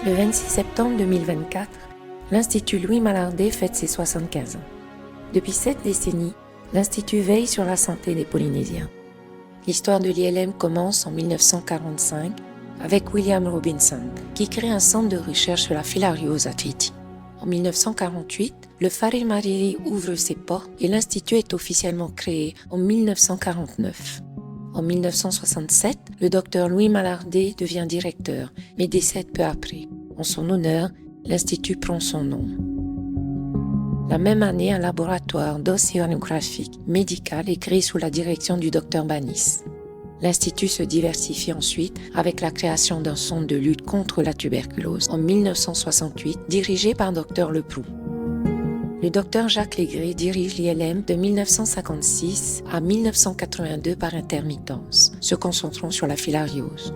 Le 26 septembre 2024, l'Institut Louis Malardé fête ses 75 ans. Depuis 7 décennies, l'Institut veille sur la santé des Polynésiens. L'histoire de l'ILM commence en 1945 avec William Robinson, qui crée un centre de recherche sur la filariose à Tahiti. En 1948, le Whare Mariri ouvre ses portes et l'Institut est officiellement créé en 1949. En 1967, le Dr Louis Malardé devient directeur, mais décède peu après. En son honneur, l'Institut prend son nom. La même année, un laboratoire d'océanographie médicale est créé sous la direction du Dr Banis. L'Institut se diversifie ensuite avec la création d'un centre de lutte contre la tuberculose en 1968, dirigé par Dr Leproux. Le Dr Jacques Legré dirige l'ILM de 1956 à 1982 par intermittence, se concentrant sur la filariose.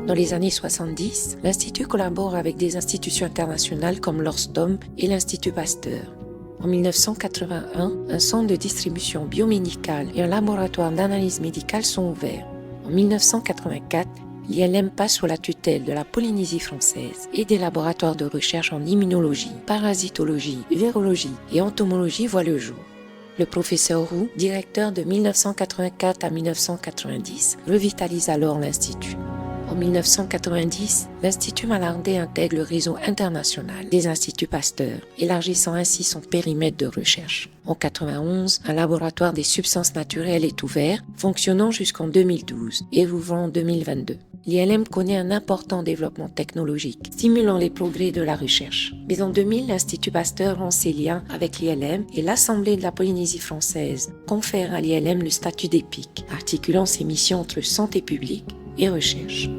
Dans les années 70, l'Institut collabore avec des institutions internationales comme l'Orstom et l'Institut Pasteur. En 1981, un centre de distribution biomédicale et un laboratoire d'analyse médicale sont ouverts. En 1984, l'ILM passe sous la tutelle de la Polynésie française et des laboratoires de recherche en immunologie, parasitologie, virologie et entomologie voient le jour. Le professeur Roux, directeur de 1984 à 1990, revitalise alors l'Institut. En 1990, l'Institut Malardé intègre le réseau international des instituts Pasteur, élargissant ainsi son périmètre de recherche. En 1991, un laboratoire des substances naturelles est ouvert, fonctionnant jusqu'en 2012 et ouvrant en 2022. L'ILM connaît un important développement technologique, stimulant les progrès de la recherche. Mais en 2000, l'Institut Pasteur rend ses liens avec l'ILM et l'Assemblée de la Polynésie française confère à l'ILM le statut d'EPIC, articulant ses missions entre santé publique et recherche.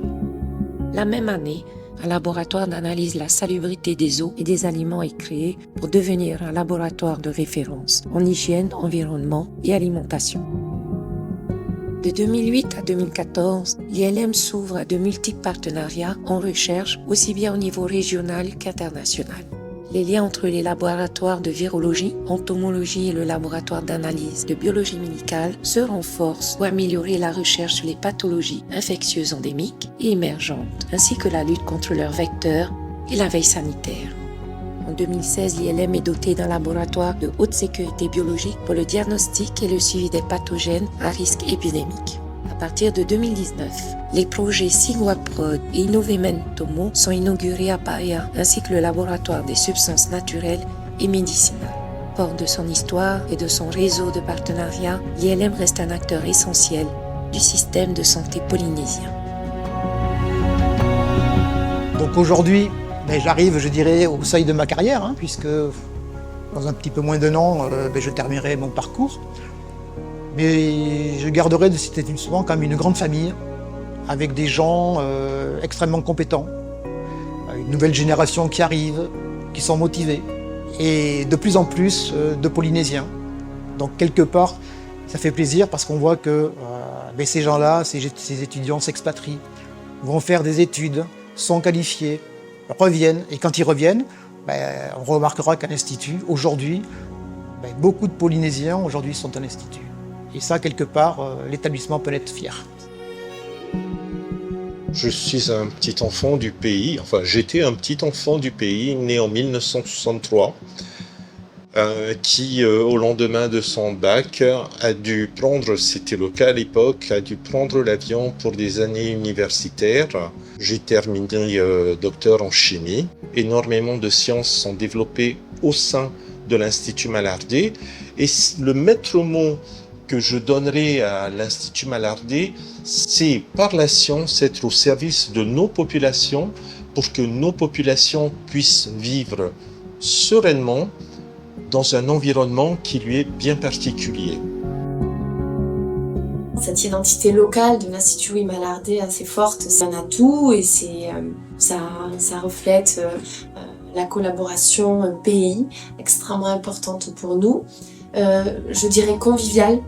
La même année, un laboratoire d'analyse de la salubrité des eaux et des aliments est créé pour devenir un laboratoire de référence en hygiène, environnement et alimentation. De 2008 à 2014, l'ILM s'ouvre à de multiples partenariats en recherche, aussi bien au niveau régional qu'international. Les liens entre les laboratoires de virologie, entomologie et le laboratoire d'analyse de biologie médicale se renforcent pour améliorer la recherche sur les pathologies infectieuses endémiques et émergentes, ainsi que la lutte contre leurs vecteurs et la veille sanitaire. En 2016, l'ILM est doté d'un laboratoire de haute sécurité biologique pour le diagnostic et le suivi des pathogènes à risque épidémique. À partir de 2019, les projets Sigwaprod et Innovementomo sont inaugurés à Paia, ainsi que le laboratoire des substances naturelles et médicinales. Fort de son histoire et de son réseau de partenariats, l'ILM reste un acteur essentiel du système de santé polynésien. Donc aujourd'hui, j'arrive, je dirais, au seuil de ma carrière, puisque dans un petit peu moins d'un an, je terminerai mon parcours. Mais je garderai de cet établissement comme une grande famille, avec des gens extrêmement compétents, une nouvelle génération qui arrive, qui sont motivés, et de plus en plus de Polynésiens. Donc quelque part, ça fait plaisir parce qu'on voit que ces gens-là, ces étudiants s'expatrient, vont faire des études, sont qualifiés, reviennent, et quand ils reviennent, on remarquera qu'à l'Institut, aujourd'hui, beaucoup de Polynésiens aujourd'hui sont à l'Institut. Et ça, quelque part, l'établissement peut être fier. Je suis un petit enfant du pays, j'étais un petit enfant du pays, né en 1963, qui, au lendemain de son bac, a dû prendre, c'était le cas à l'époque, a dû prendre l'avion pour des années universitaires. J'ai terminé docteur en chimie. Énormément de sciences sont développées au sein de l'Institut Malardé. Et le maître mot que je donnerai à l'Institut Malardé, c'est par la science être au service de nos populations pour que nos populations puissent vivre sereinement dans un environnement qui lui est bien particulier. Cette identité locale de l'Institut Louis Malardé assez forte, c'est un atout et ça reflète la collaboration pays extrêmement importante pour nous. Je dirais convivial.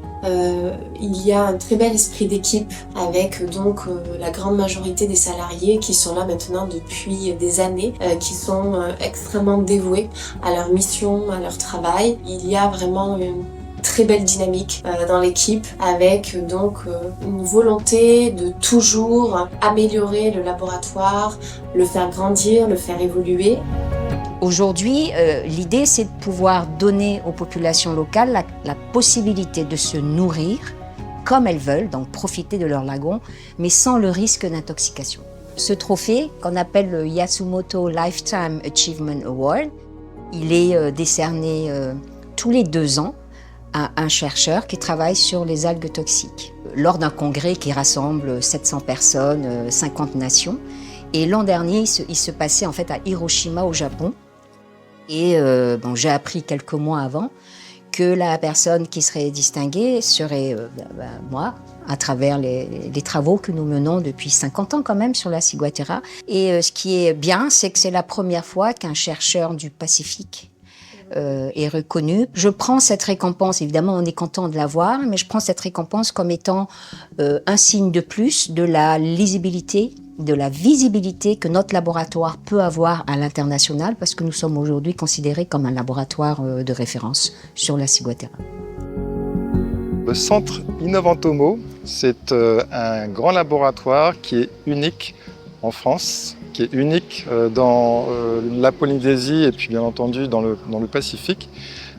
Il y a un très bel esprit d'équipe avec donc la grande majorité des salariés qui sont là maintenant depuis des années, qui sont extrêmement dévoués à leur mission, à leur travail. Il y a vraiment très belle dynamique dans l'équipe avec donc une volonté de toujours améliorer le laboratoire, le faire grandir, le faire évoluer. Aujourd'hui, l'idée, c'est de pouvoir donner aux populations locales la possibilité de se nourrir comme elles veulent, donc profiter de leur lagon, mais sans le risque d'intoxication. Ce trophée, qu'on appelle le Yasumoto Lifetime Achievement Award, il est décerné tous les 2 ans à un chercheur qui travaille sur les algues toxiques, lors d'un congrès qui rassemble 700 personnes, 50 nations. Et l'an dernier, il se passait en fait à Hiroshima, au Japon. Et j'ai appris quelques mois avant que la personne qui serait distinguée serait moi, à travers les travaux que nous menons depuis 50 ans quand même sur la ciguatera. Et ce qui est bien, c'est que c'est la première fois qu'un chercheur du Pacifique est reconnu. Je prends cette récompense, évidemment on est content de l'avoir, mais je prends cette récompense comme étant un signe de plus de la lisibilité, de la visibilité que notre laboratoire peut avoir à l'international, parce que nous sommes aujourd'hui considérés comme un laboratoire de référence sur la ciguatera. Le centre Innoventomo, c'est un grand laboratoire qui est unique en France, qui est unique dans la Polynésie et puis bien entendu dans le Pacifique.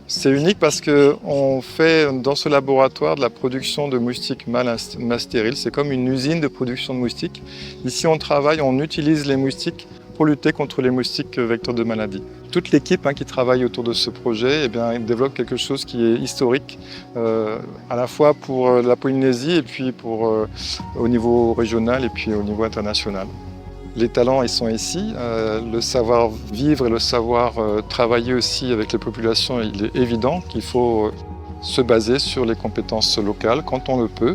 C'est unique parce qu'on fait dans ce laboratoire de la production de moustiques mâles stériles. C'est comme une usine de production de moustiques. Ici on travaille, on utilise les moustiques pour lutter contre les moustiques vecteurs de maladies. Toute l'équipe qui travaille autour de ce projet développe quelque chose qui est historique, à la fois pour la Polynésie et puis au niveau régional et puis au niveau international. Les talents, ils sont ici. Le savoir-vivre et le savoir travailler aussi avec les populations, il est évident qu'il faut se baser sur les compétences locales quand on le peut,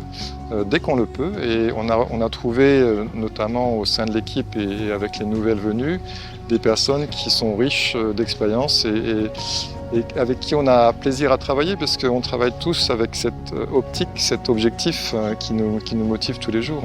dès qu'on le peut. Et on a trouvé, notamment au sein de l'équipe et avec les nouvelles venues, des personnes qui sont riches d'expérience et avec qui on a plaisir à travailler parce qu'on travaille tous avec cette optique, cet objectif qui nous motive tous les jours.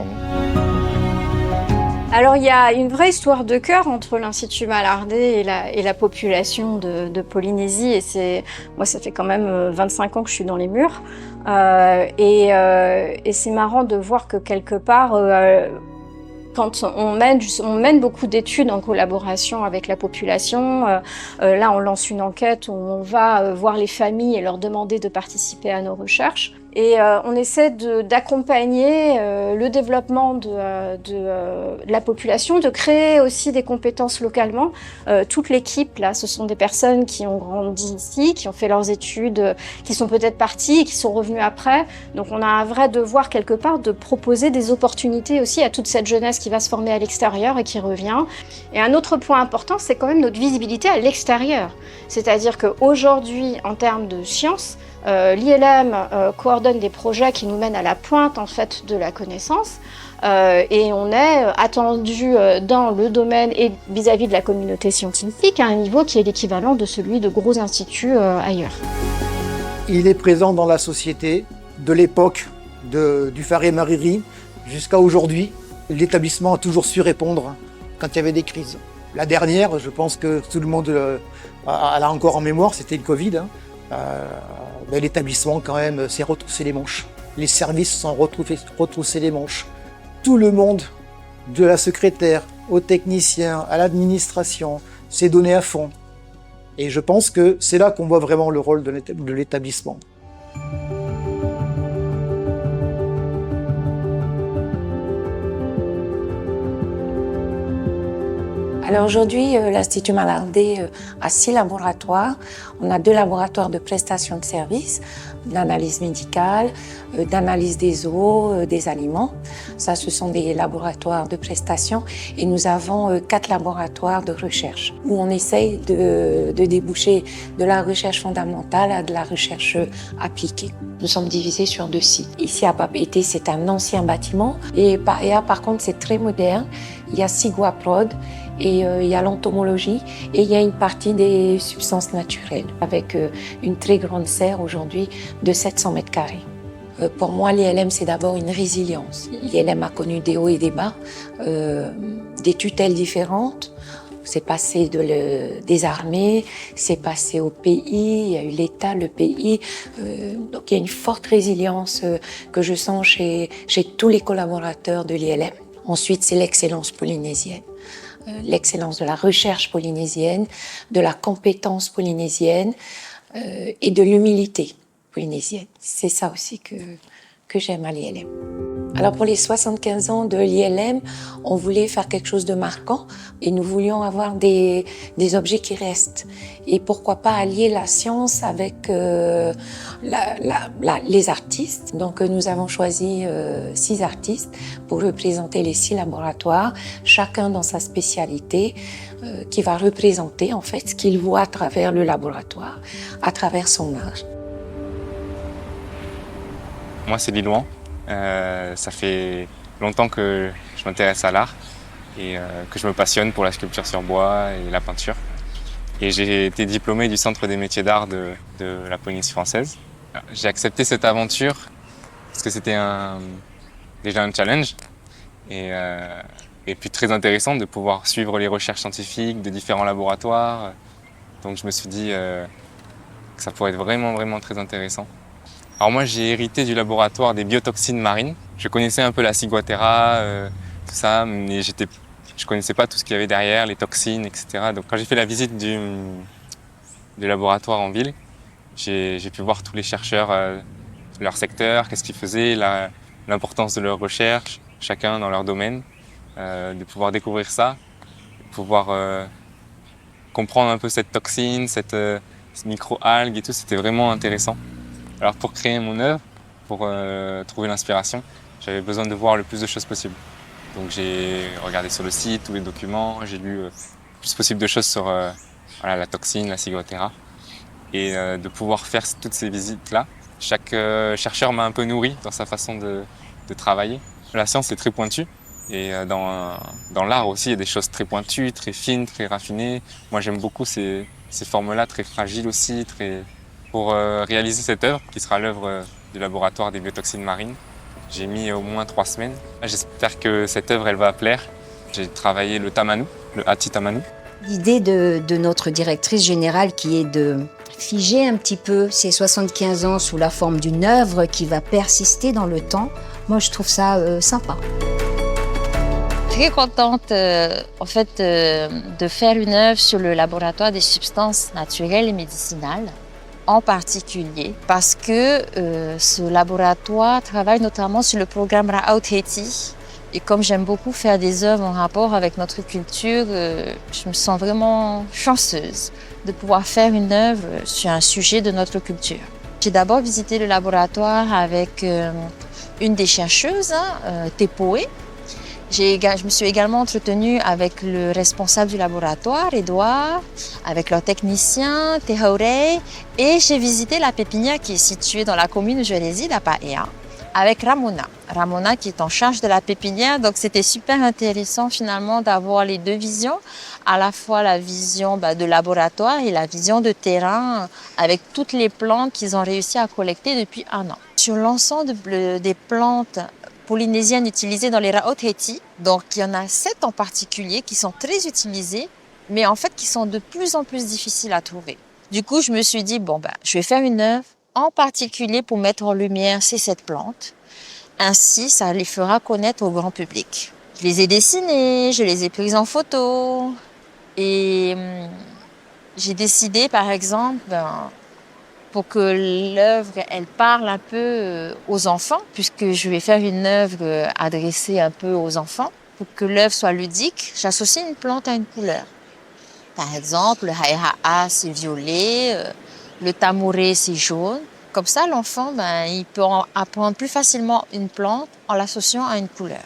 Alors il y a une vraie histoire de cœur entre l'Institut Malardé et la population de Polynésie, et moi ça fait quand même 25 ans que je suis dans les murs, et c'est marrant de voir que quelque part, quand on mène beaucoup d'études en collaboration avec la population, là on lance une enquête où on va voir les familles et leur demander de participer à nos recherches. Et on essaie d'accompagner le développement de la population, de créer aussi des compétences localement. Toute l'équipe, là, ce sont des personnes qui ont grandi ici, qui ont fait leurs études, qui sont peut-être parties et qui sont revenues après. Donc on a un vrai devoir quelque part de proposer des opportunités aussi à toute cette jeunesse qui va se former à l'extérieur et qui revient. Et un autre point important, c'est quand même notre visibilité à l'extérieur. C'est-à-dire qu'aujourd'hui, en termes de sciences, l'ILM coordonne des projets qui nous mènent à la pointe en fait de la connaissance et on est attendu dans le domaine et vis-à-vis de la communauté scientifique à un niveau qui est l'équivalent de celui de gros instituts ailleurs. Il est présent dans la société de l'époque du Faré Mariri jusqu'à aujourd'hui. L'établissement a toujours su répondre quand il y avait des crises. La dernière, je pense que tout le monde l'a encore en mémoire, c'était le Covid. L'établissement quand même s'est retroussé les manches. Les services se sont retroussés les manches. Tout le monde, de la secrétaire aux techniciens, à l'administration, s'est donné à fond. Et je pense que c'est là qu'on voit vraiment le rôle de l'établissement. Alors aujourd'hui, l'Institut Malardé a 6 laboratoires. On a 2 laboratoires de prestation de services, d'analyse médicale, d'analyse des eaux, des aliments. Ça, ce sont des laboratoires de prestation. Et nous avons 4 laboratoires de recherche où on essaye de déboucher de la recherche fondamentale à de la recherche appliquée. Nous sommes divisés sur 2 sites. Ici à Papeete, c'est un ancien bâtiment. Et Paea, par contre, c'est très moderne. Il y a Siguaprod. Et il y a l'entomologie et il y a une partie des substances naturelles avec une très grande serre aujourd'hui de 700 mètres carrés. Pour moi, l'ILM, c'est d'abord une résilience. L'ILM a connu des hauts et des bas, des tutelles différentes, C'est passé des armées, c'est passé au pays, il y a eu l'État, le pays. Donc il y a une forte résilience que je sens chez tous les collaborateurs de l'ILM. Ensuite, c'est l'excellence polynésienne. L'excellence de la recherche polynésienne, de la compétence polynésienne et de l'humilité polynésienne. C'est ça aussi que j'aime à l'ILM. Alors pour les 75 ans de l'ILM, on voulait faire quelque chose de marquant et nous voulions avoir des objets qui restent. Et pourquoi pas allier la science avec les artistes. Donc nous avons choisi 6 artistes pour représenter les 6 laboratoires, chacun dans sa spécialité, qui va représenter en fait ce qu'il voit à travers le laboratoire, à travers son art. Moi c'est Lilouan. Ça fait longtemps que je m'intéresse à l'art et que je me passionne pour la sculpture sur bois et la peinture. Et j'ai été diplômé du Centre des métiers d'art de la Polynésie française. J'ai accepté cette aventure parce que c'était déjà un challenge et puis très intéressant de pouvoir suivre les recherches scientifiques de différents laboratoires. Donc je me suis dit que ça pourrait être vraiment très intéressant. Alors moi j'ai hérité du laboratoire des biotoxines marines. Je connaissais un peu la ciguatera, tout ça, mais je connaissais pas tout ce qu'il y avait derrière, les toxines, etc. Donc quand j'ai fait la visite du laboratoire en ville, j'ai pu voir tous les chercheurs, leur secteur, qu'est-ce qu'ils faisaient, l'importance de leur recherche, chacun dans leur domaine, de pouvoir découvrir ça, de pouvoir comprendre un peu cette toxine, cette micro-algue et tout, c'était vraiment intéressant. Alors pour créer mon œuvre, pour trouver l'inspiration, j'avais besoin de voir le plus de choses possible. Donc j'ai regardé sur le site tous les documents, j'ai lu le plus possible de choses sur la toxine, la ciguatera. Et de pouvoir faire toutes ces visites-là, chaque chercheur m'a un peu nourri dans sa façon de travailler. La science est très pointue et dans l'art aussi, il y a des choses très pointues, très fines, très raffinées. Moi j'aime beaucoup ces formes-là, très fragiles aussi, Pour réaliser cette œuvre, qui sera l'œuvre du laboratoire des biotoxines marines, j'ai mis au moins 3 semaines. J'espère que cette œuvre, elle va plaire. J'ai travaillé le tamanu, le hati tamanu. L'idée de notre directrice générale qui est de figer un petit peu ces 75 ans sous la forme d'une œuvre qui va persister dans le temps, moi je trouve ça sympa. Très contente de faire une œuvre sur le laboratoire des substances naturelles et médicinales. En particulier parce que ce laboratoire travaille notamment sur le programme Ra'autheti. Et comme j'aime beaucoup faire des œuvres en rapport avec notre culture, je me sens vraiment chanceuse de pouvoir faire une œuvre sur un sujet de notre culture. J'ai d'abord visité le laboratoire avec une des chercheuses, Tepoe. Je me suis également entretenue avec le responsable du laboratoire, Edouard, avec leur technicien, Tehaurei, et j'ai visité la pépinière qui est située dans la commune où je réside, à Paea, avec Ramona. Ramona qui est en charge de la pépinière, donc c'était super intéressant finalement d'avoir les deux visions, à la fois la vision de laboratoire et la vision de terrain, avec toutes les plantes qu'ils ont réussi à collecter depuis 1 an. Sur l'ensemble des plantes polynésiennes utilisées dans les Ra'autheti. Donc, il y en a 7 en particulier qui sont très utilisées, mais en fait qui sont de plus en plus difficiles à trouver. Du coup, je me suis dit, je vais faire une œuvre en particulier pour mettre en lumière ces 7 plantes. Ainsi, ça les fera connaître au grand public. Je les ai dessinées, je les ai prises en photo et j'ai décidé, par exemple, pour que l'œuvre elle parle un peu aux enfants, puisque je vais faire une œuvre adressée un peu aux enfants. Pour que l'œuvre soit ludique, j'associe une plante à une couleur. Par exemple, le haiha'a, c'est violet, le tamouré, c'est jaune. Comme ça, l'enfant, il peut apprendre plus facilement une plante en l'associant à une couleur.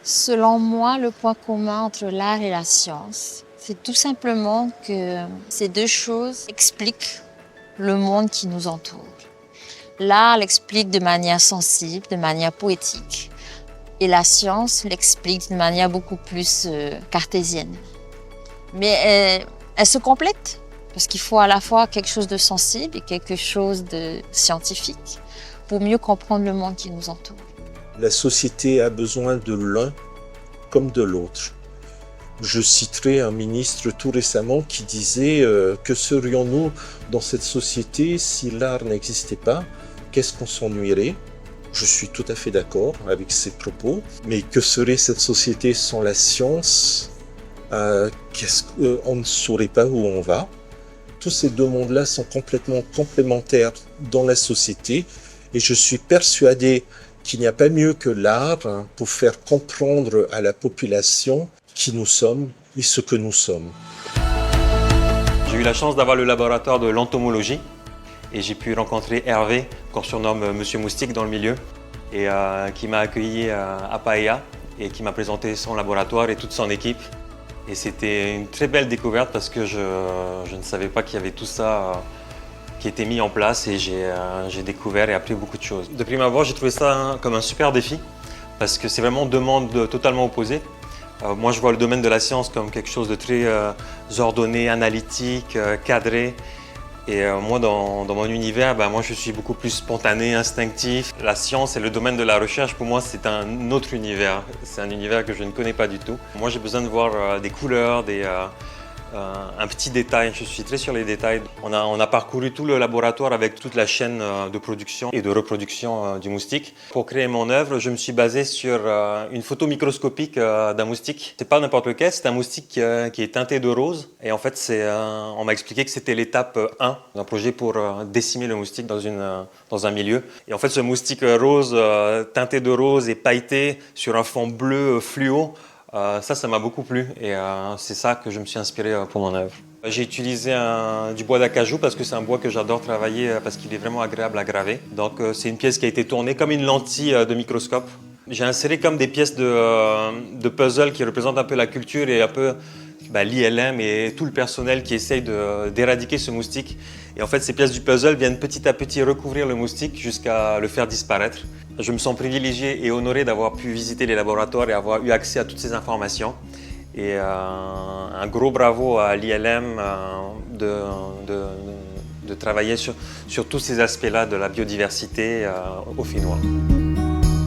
Selon moi, le point commun entre l'art et la science, c'est tout simplement que ces deux choses expliquent le monde qui nous entoure. L'art l'explique de manière sensible, de manière poétique. Et la science l'explique d'une manière beaucoup plus cartésienne. Mais elle se complète, parce qu'il faut à la fois quelque chose de sensible et quelque chose de scientifique pour mieux comprendre le monde qui nous entoure. La société a besoin de l'un comme de l'autre. Je citerai un ministre tout récemment qui disait que serions-nous dans cette société si l'art n'existait pas? Qu'est-ce qu'on s'ennuierait? Je suis tout à fait d'accord avec ces propos, mais que serait cette société sans la science? On ne saurait pas où on va. Tous ces deux mondes-là sont complètement complémentaires dans la société et je suis persuadé qu'il n'y a pas mieux que l'art pour faire comprendre à la population qui nous sommes et ce que nous sommes. J'ai eu la chance d'avoir le laboratoire de l'entomologie et j'ai pu rencontrer Hervé, qu'on surnomme Monsieur Moustique dans le milieu, et qui m'a accueilli à Paella et qui m'a présenté son laboratoire et toute son équipe. Et c'était une très belle découverte parce que je ne savais pas qu'il y avait tout ça qui était mis en place et j'ai découvert et appris beaucoup de choses. De prime abord, j'ai trouvé ça comme un super défi parce que c'est vraiment deux mondes totalement opposés. Moi, je vois le domaine de la science comme quelque chose de très ordonné, analytique, cadré. Et moi, dans mon univers, moi, je suis beaucoup plus spontané, instinctif. La science et le domaine de la recherche, pour moi, c'est un autre univers. C'est un univers que je ne connais pas du tout. Moi, j'ai besoin de voir des couleurs, un petit détail. Je suis très sur les détails. On a parcouru tout le laboratoire avec toute la chaîne de production et de reproduction du moustique. Pour créer mon œuvre, je me suis basé sur une photo microscopique d'un moustique. C'est pas n'importe lequel, c'est un moustique qui est teinté de rose. Et en fait, on m'a expliqué que c'était l'étape 1 d'un projet pour décimer le moustique dans un milieu. Et en fait, ce moustique rose, teinté de rose et pailleté sur un fond bleu fluo, ça m'a beaucoup plu et c'est ça que je me suis inspiré pour mon œuvre. J'ai utilisé du bois d'acajou parce que c'est un bois que j'adore travailler parce qu'il est vraiment agréable à graver. Donc c'est une pièce qui a été tournée comme une lentille de microscope. J'ai inséré comme des pièces de puzzle qui représentent un peu la culture et un peu l'ILM et tout le personnel qui essaye d'éradiquer ce moustique. Et en fait, ces pièces du puzzle viennent petit à petit recouvrir le moustique jusqu'à le faire disparaître. Je me sens privilégié et honoré d'avoir pu visiter les laboratoires et avoir eu accès à toutes ces informations. Et un gros bravo à l'ILM de travailler sur tous ces aspects-là de la biodiversité au Finnois.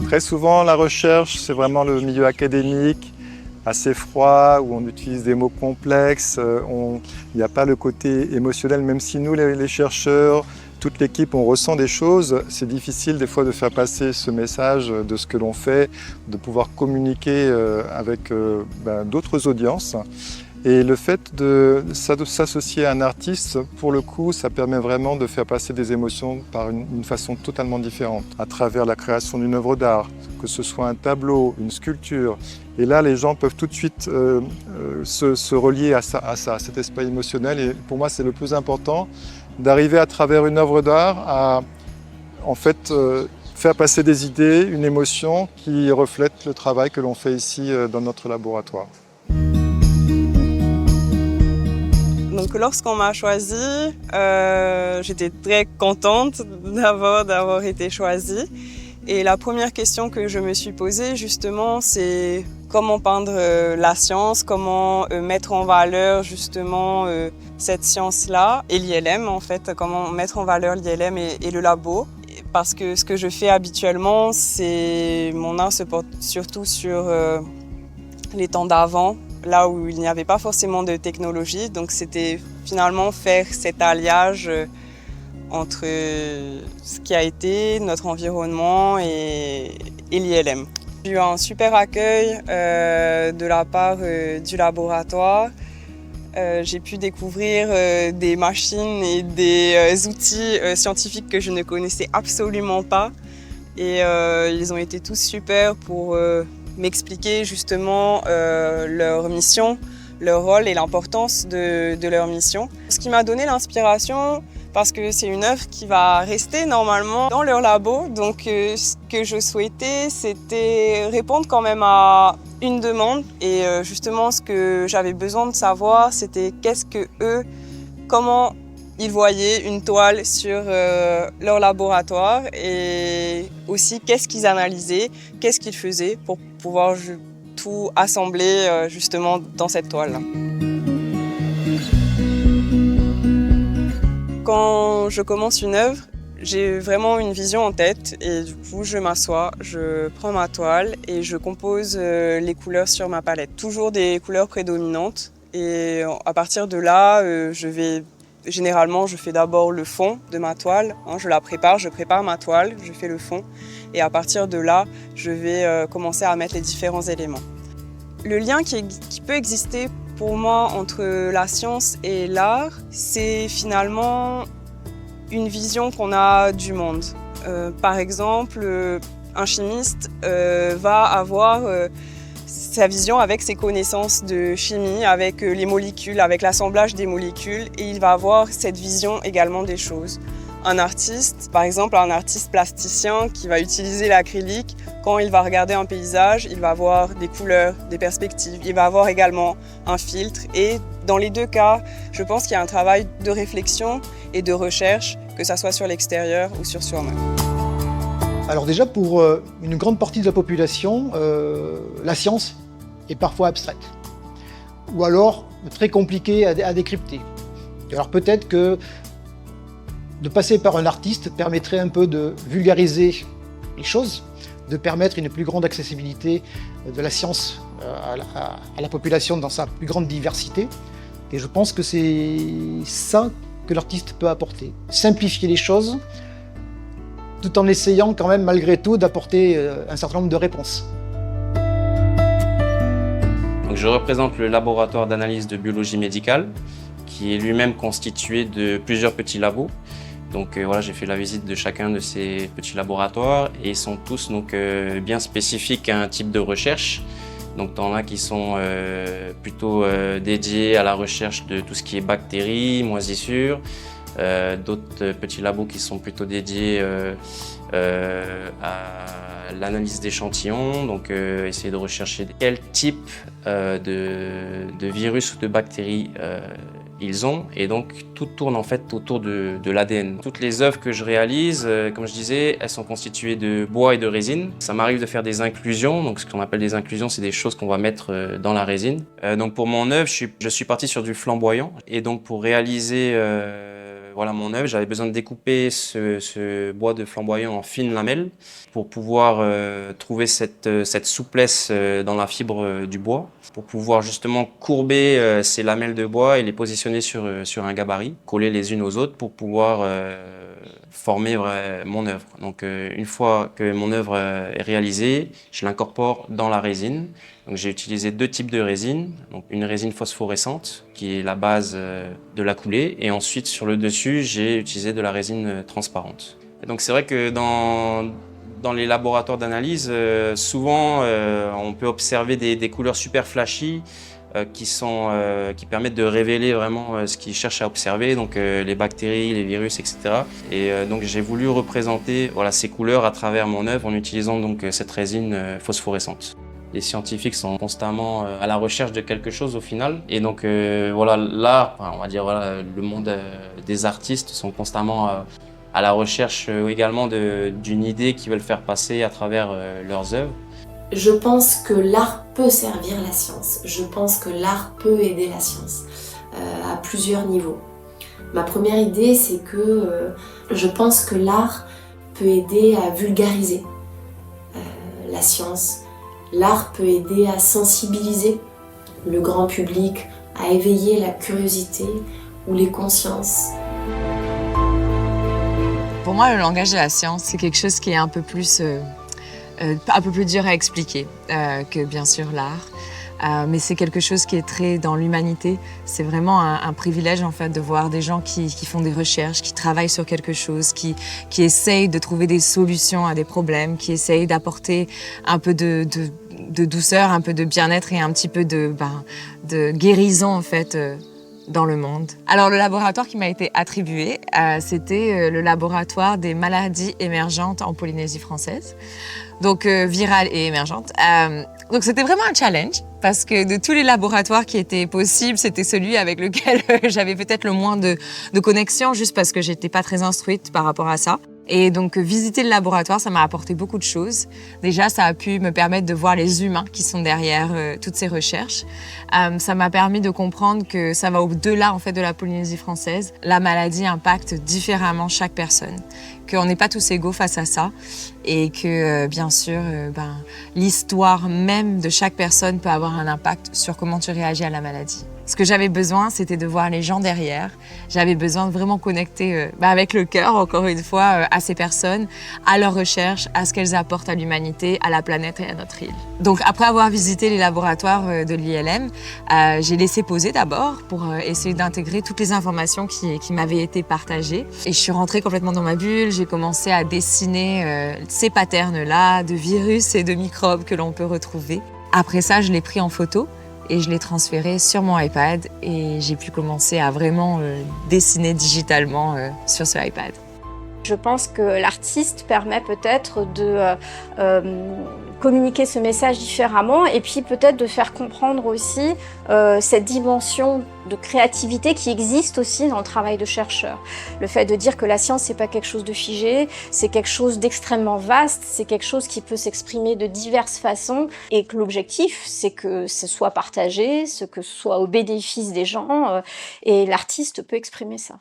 Très souvent, la recherche, c'est vraiment le milieu académique, assez froid, où on utilise des mots complexes, il n'y a pas le côté émotionnel, même si nous, les chercheurs, toute l'équipe, on ressent des choses. C'est difficile des fois de faire passer ce message de ce que l'on fait, de pouvoir communiquer avec d'autres audiences. Et le fait de s'associer à un artiste, pour le coup, ça permet vraiment de faire passer des émotions par une façon totalement différente, à travers la création d'une œuvre d'art, que ce soit un tableau, une sculpture. Et là, les gens peuvent tout de suite se relier à cet aspect émotionnel. Et pour moi, c'est le plus important, d'arriver à travers une œuvre d'art à faire passer des idées, une émotion qui reflète le travail que l'on fait ici dans notre laboratoire. Donc lorsqu'on m'a choisie, j'étais très contente d'avoir été choisie. Et la première question que je me suis posée justement, c'est comment peindre la science, comment mettre en valeur justement cette science-là et l'ILM en fait, comment mettre en valeur l'ILM et le labo. Parce que ce que je fais habituellement, mon art se porte surtout sur les temps d'avant, là où il n'y avait pas forcément de technologie. Donc c'était finalement faire cet alliage entre ce qui a été notre environnement et l'ILM. J'ai eu un super accueil de la part du laboratoire. J'ai pu découvrir des machines et des outils scientifiques que je ne connaissais absolument pas. Et ils ont été tous super pour m'expliquer justement leur mission, leur rôle et l'importance de leur mission. Ce qui m'a donné l'inspiration, parce que c'est une œuvre qui va rester normalement dans leur labo. Donc ce que je souhaitais, c'était répondre quand même à une demande. Et justement, ce que j'avais besoin de savoir, c'était comment ils voyaient une toile sur leur laboratoire et aussi qu'est-ce qu'ils analysaient, qu'est-ce qu'ils faisaient pour pouvoir tout assembler justement dans cette toile-là. Quand je commence une œuvre, J'ai vraiment une vision en tête et du coup je m'assois, je prends ma toile et je compose les couleurs sur ma palette. Toujours des couleurs prédominantes et à partir de là, généralement je fais d'abord le fond de ma toile, je prépare ma toile, je fais le fond et à partir de là, je vais commencer à mettre les différents éléments. Le lien qui peut exister pour moi entre la science et l'art, c'est finalement une vision qu'on a du monde. Par exemple, un chimiste va avoir sa vision avec ses connaissances de chimie, avec les molécules, avec l'assemblage des molécules, et il va avoir cette vision également des choses. Un artiste, par exemple un artiste plasticien qui va utiliser l'acrylique, quand il va regarder un paysage, il va avoir des couleurs, des perspectives, il va avoir également un filtre. Et dans les deux cas, je pense qu'il y a un travail de réflexion et de recherche, que ça soit sur l'extérieur ou sur soi-même. Alors déjà, pour une grande partie de la population, la science est parfois abstraite, ou alors très compliquée à décrypter. Alors peut-être que de passer par un artiste permettrait un peu de vulgariser les choses, de permettre une plus grande accessibilité de la science à la population dans sa plus grande diversité. Et je pense que c'est ça que l'artiste peut apporter. Simplifier les choses, tout en essayant quand même malgré tout d'apporter un certain nombre de réponses. Donc, je représente le laboratoire d'analyse de biologie médicale, qui est lui-même constitué de plusieurs petits labos. Donc voilà, j'ai fait la visite de chacun de ces petits laboratoires et ils sont tous bien spécifiques à un type de recherche. Donc t'en as qui sont plutôt dédiés à la recherche de tout ce qui est bactéries, moisissures. D'autres petits labos qui sont plutôt dédiés à l'analyse d'échantillons, donc essayer de rechercher quel type de virus ou de bactéries ils ont, et donc tout tourne en fait autour de l'ADN. Toutes les œuvres que je réalise, comme je disais, elles sont constituées de bois et de résine. Ça m'arrive de faire des inclusions, donc ce qu'on appelle des inclusions, c'est des choses qu'on va mettre dans la résine. Donc pour mon œuvre, je suis parti sur du flamboyant, et donc pour réaliser voilà mon œuvre, j'avais besoin de découper ce bois de flamboyant en fines lamelles pour pouvoir trouver cette souplesse dans la fibre du bois, pour pouvoir justement courber ces lamelles de bois et les positionner sur un gabarit, coller les unes aux autres pour pouvoir former mon œuvre. Donc une fois que mon œuvre est réalisée, je l'incorpore dans la résine. Donc j'ai utilisé deux types de résine, donc une résine phosphorescente qui est la base de la coulée, et ensuite sur le dessus j'ai utilisé de la résine transparente. Et donc c'est vrai que dans les laboratoires d'analyse, souvent on peut observer des couleurs super flashy qui permettent de révéler vraiment ce qu'ils cherchent à observer, donc les bactéries, les virus, etc. Et donc j'ai voulu représenter ces couleurs à travers mon œuvre en utilisant donc cette résine phosphorescente. Les scientifiques sont constamment à la recherche de quelque chose au final. Et donc l'art, on va dire le monde des artistes sont constamment à la recherche également d'une idée qu'ils veulent faire passer à travers leurs œuvres. Je pense que l'art peut servir la science. Je pense que l'art peut aider la science à plusieurs niveaux. Ma première idée, c'est que je pense que l'art peut aider à vulgariser la science. L'art peut aider à sensibiliser le grand public, à éveiller la curiosité ou les consciences. Pour moi, le langage de la science, c'est quelque chose qui est un peu plus dur à expliquer que bien sûr l'art. Mais c'est quelque chose qui est très dans l'humanité. C'est vraiment un privilège en fait de voir des gens qui font des recherches, qui travaillent sur quelque chose, qui essayent de trouver des solutions à des problèmes, qui essayent d'apporter un peu de douceur, un peu de bien-être et un petit peu de guérison en fait dans le monde. Alors le laboratoire qui m'a été attribué, c'était le laboratoire des maladies émergentes en Polynésie française. Donc virales et émergentes. Donc c'était vraiment un challenge parce que de tous les laboratoires qui étaient possibles, c'était celui avec lequel j'avais peut-être le moins de connexion juste parce que j'étais pas très instruite par rapport à ça. Et donc, visiter le laboratoire, ça m'a apporté beaucoup de choses. Déjà, ça a pu me permettre de voir les humains qui sont derrière toutes ces recherches. Ça m'a permis de comprendre que ça va au-delà en fait, de la Polynésie française. La maladie impacte différemment chaque personne, qu'on n'est pas tous égaux face à ça et que, bien sûr, l'histoire même de chaque personne peut avoir un impact sur comment tu réagis à la maladie. Ce que j'avais besoin, c'était de voir les gens derrière. J'avais besoin de vraiment connecter avec le cœur, encore une fois, à ces personnes, à leurs recherches, à ce qu'elles apportent à l'humanité, à la planète et à notre île. Donc après avoir visité les laboratoires de l'ILM, j'ai laissé poser d'abord pour essayer d'intégrer toutes les informations qui m'avaient été partagées. Et je suis rentrée complètement dans ma bulle, j'ai commencé à dessiner ces patterns-là de virus et de microbes que l'on peut retrouver. Après ça, je l'ai pris en photo. Et je l'ai transféré sur mon iPad et j'ai pu commencer à vraiment dessiner digitalement sur ce iPad. Je pense que l'artiste permet peut-être de communiquer ce message différemment et puis peut-être de faire comprendre aussi cette dimension de créativité qui existe aussi dans le travail de chercheur. Le fait de dire que la science, c'est pas quelque chose de figé, c'est quelque chose d'extrêmement vaste, c'est quelque chose qui peut s'exprimer de diverses façons et que l'objectif, c'est que ce soit partagé, que ce soit au bénéfice des gens et l'artiste peut exprimer ça.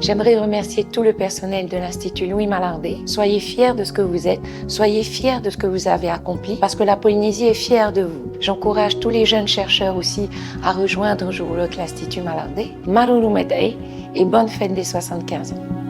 J'aimerais remercier tout le personnel de l'Institut Louis Malardé. Soyez fiers de ce que vous êtes, soyez fiers de ce que vous avez accompli, parce que la Polynésie est fière de vous. J'encourage tous les jeunes chercheurs aussi à rejoindre un jour l'Institut Malardé. Maruru Med'ay et bonne fête des 75 ans.